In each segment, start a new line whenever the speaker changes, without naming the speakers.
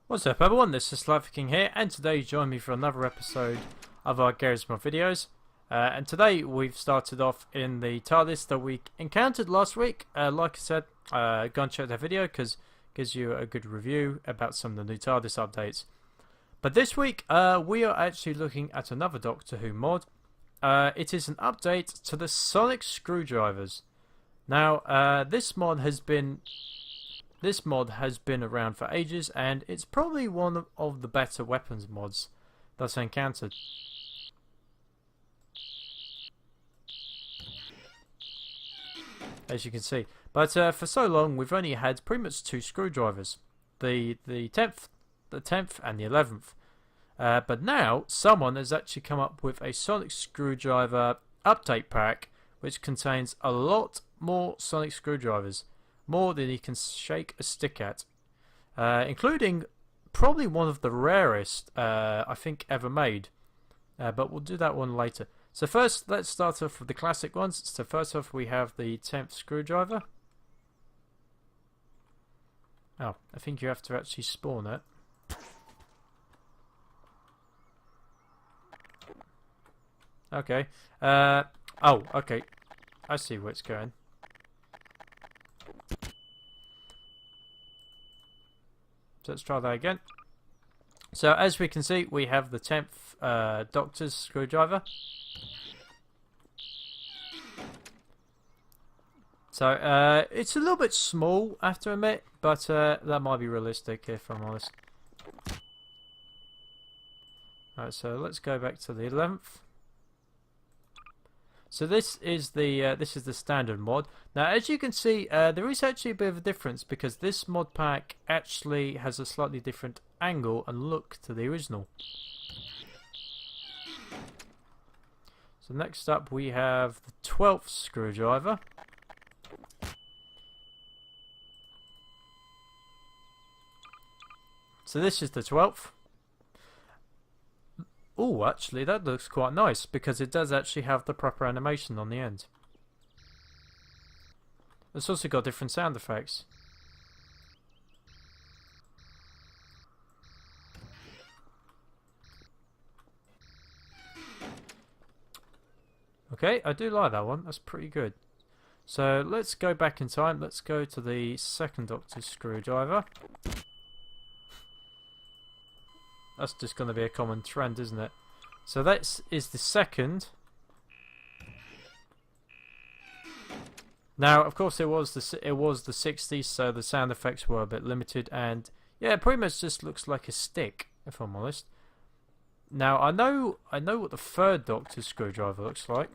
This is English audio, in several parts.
What's up everyone, this is SliferKing here, and today you join me for another episode of our Garry's Mod videos. And today we've started off in the TARDIS that we encountered last week. Like I said, go and check that video because it gives you a good review about some of the new TARDIS updates. But this week we are actually looking at another Doctor Who mod. It is an update to the sonic screwdrivers. Now this mod has been around for ages, and it's probably one of the better weapons mods that's encountered. As you can see. But for so long we've only had pretty much two screwdrivers. The 10th and the 11th. But now someone has actually come up with a sonic screwdriver update pack which contains a lot more sonic screwdrivers. More than you can shake a stick at, including probably one of the rarest I think ever made, but we'll do that one later. So first let's start off with the classic ones. So first off we have the 10th screwdriver. Oh, I think you have to actually spawn it. Okay, oh okay, I see where it's going. So let's try that again. So as we can see, we have the 10th Doctor's screwdriver. So it's a little bit small, I have to admit, but that might be realistic if I'm honest. Alright, so let's go back to the 11th. So this is the standard mod. Now, as you can see, there is actually a bit of a difference because this mod pack actually has a slightly different angle and look to the original. So next up we have the 12th screwdriver. So this is the 12th. Oh, actually, that looks quite nice because it does actually have the proper animation on the end. It's also got different sound effects. Okay, I do like that one. That's pretty good. So let's go back in time. Let's go to the 2nd Doctor's screwdriver. That's just going to be a common trend, isn't it? So that is the 2nd. Now, of course, it was the 60s, so the sound effects were a bit limited, and yeah, it pretty much just looks like a stick, if I'm honest. Now, I know what the 3rd Doctor's screwdriver looks like.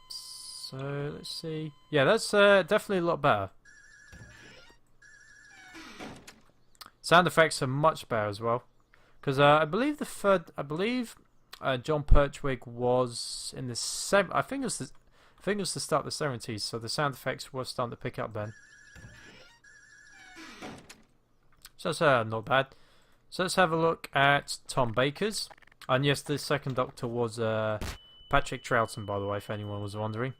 So let's see. Yeah, that's definitely a lot better. Sound effects are much better as well, because I believe the 3rd, John Pertwig was in the I think it was the start of the 70s, so the sound effects were starting to pick up then. So that's not bad. So let's have a look at Tom Baker's, and yes, the 2nd Doctor was Patrick Troughton, by the way, if anyone was wondering.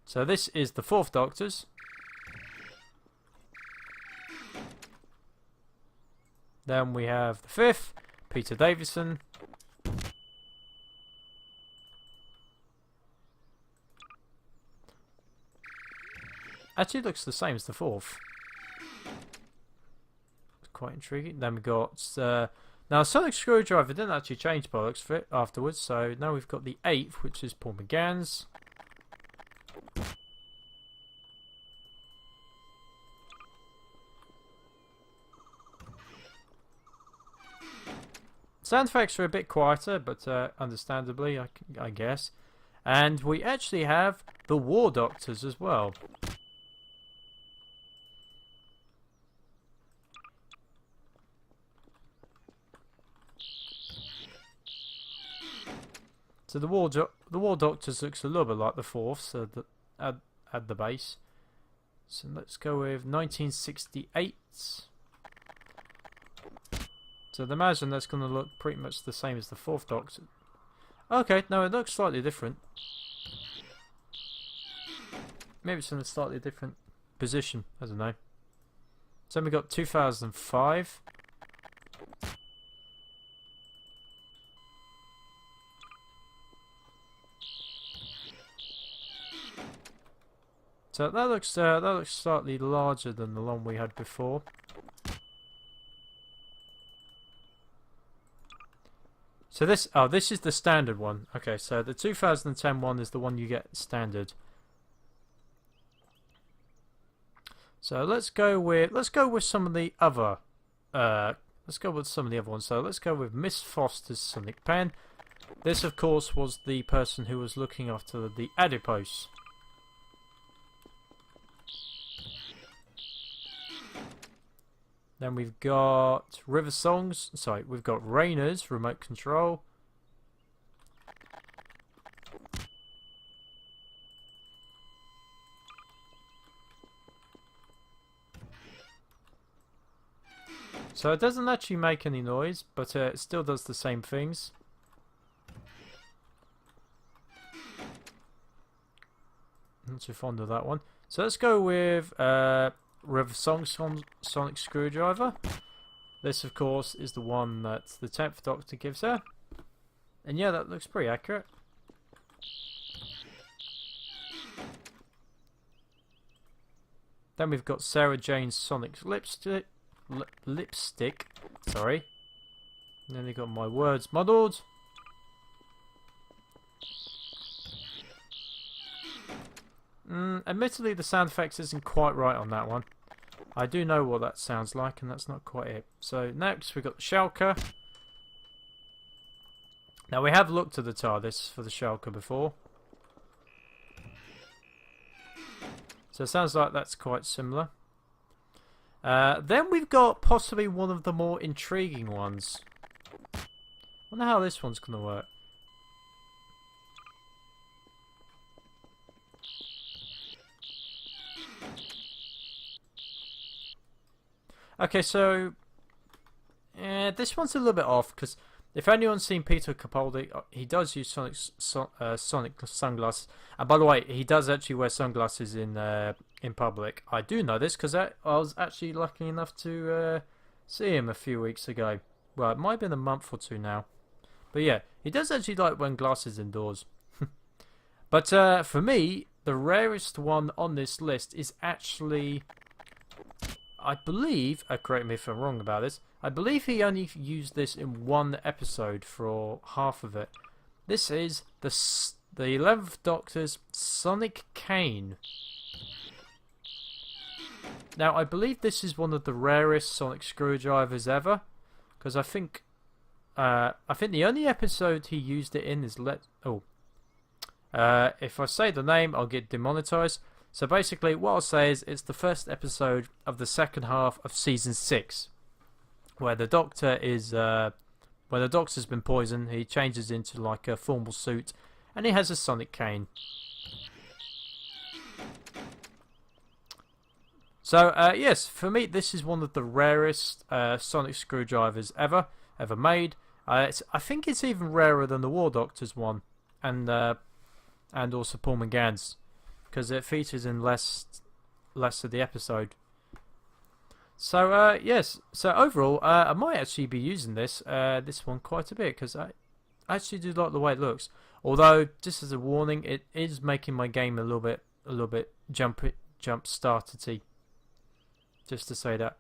So this is the 4th Doctor's. Then we have the 5th, Peter Davison. Actually, it looks the same as the 4th. It's quite intriguing. Then we got now sonic screwdriver didn't actually change by the looks of it afterwards. So now we've got the 8th, which is Paul McGann's. Sound effects are a bit quieter, but understandably, I guess. And we actually have the War Doctors as well. So the War Doctors looks a little bit like the 4th, so at the base. So let's go with 1968. So I'd imagine that's going to look pretty much the same as the 4th Doctor. Okay, no, it looks slightly different. Maybe something slightly different. position. I don't know. So we got 2005. So that looks slightly larger than the one we had before. So this is the standard one. Okay, so the 2010 one is the one you get standard. So let's go with some of the other ones. So let's go with Miss Foster's Sonic Pen. This, of course, was the person who was looking after the adipose. Then we've got River Songs. Sorry, we've got Rainer's remote control. So it doesn't actually make any noise, but it still does the same things. Not too fond of that one. So let's go with River Songs Sonic Screwdriver. This, of course, is the one that the 10th Doctor gives her. And yeah, that looks pretty accurate. Then we've got Sarah Jane's Sonic lipstick. Sorry. And then they got my words muddled. Admittedly, the sound effects isn't quite right on that one. I do know what that sounds like, and that's not quite it. So next we've got the Shulker. Now we have looked at the TARDIS for the Shulker before. So it sounds like that's quite similar. Then we've got possibly one of the more intriguing ones. I wonder how this one's going to work. Okay, so this one's a little bit off, because if anyone's seen Peter Capaldi, he does use Sonic sunglasses. And by the way, he does actually wear sunglasses in public. I do know this because I was actually lucky enough to see him a few weeks ago. Well, it might have been a month or two now. But yeah, he does actually like wearing glasses indoors. But for me, the rarest one on this list is actually, I believe, correct me if I'm wrong about this, I believe he only used this in one episode for half of it. This is the 11th Doctor's Sonic Cane. Now, I believe this is one of the rarest Sonic screwdrivers ever, because I think the only episode he used it in is if I say the name, I'll get demonetized. So basically, what I'll say is it's the first episode of the second half of season 6, where the Doctor is when the Doctor's been poisoned. He changes into like a formal suit, and he has a Sonic cane. So yes, for me, this is one of the rarest Sonic screwdrivers ever made. I think it's even rarer than the War Doctor's one, and also Paul McGann's, because it features in less of the episode. So yes, so overall, I might actually be using this one quite a bit, because I actually do like the way it looks. Although, just as a warning, it is making my game a little bit jump starter-y. Just to say that.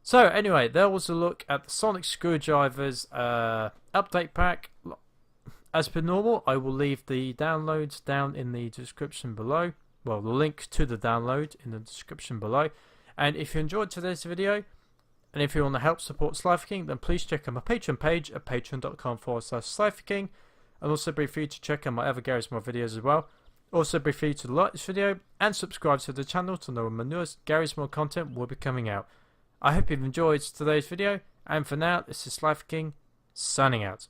So anyway, there was a look at the Sonic Screwdrivers update pack. As per normal, I will leave the downloads down in the description below. Well, the link to the download in the description below. And if you enjoyed today's video, and if you want to help support SliferKing, then please check out my Patreon page at patreon.com/SliferKing. And also be free to check out my other Garry's Mod videos as well. Also be free to like this video and subscribe to the channel to know when my newest Garry's Mod content will be coming out. I hope you've enjoyed today's video, and for now, this is SliferKing, signing out.